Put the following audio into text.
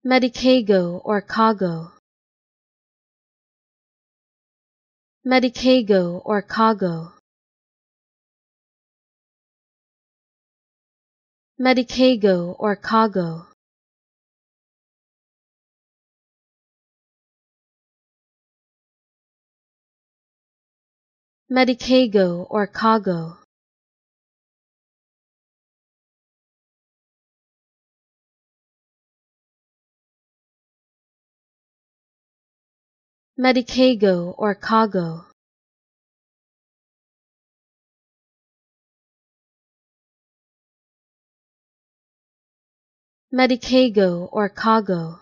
Medicago or Cago. Medicago or Cago. Medicago or Cago. Medicago or Cago. Medicago or Cago. Medicago or Cago.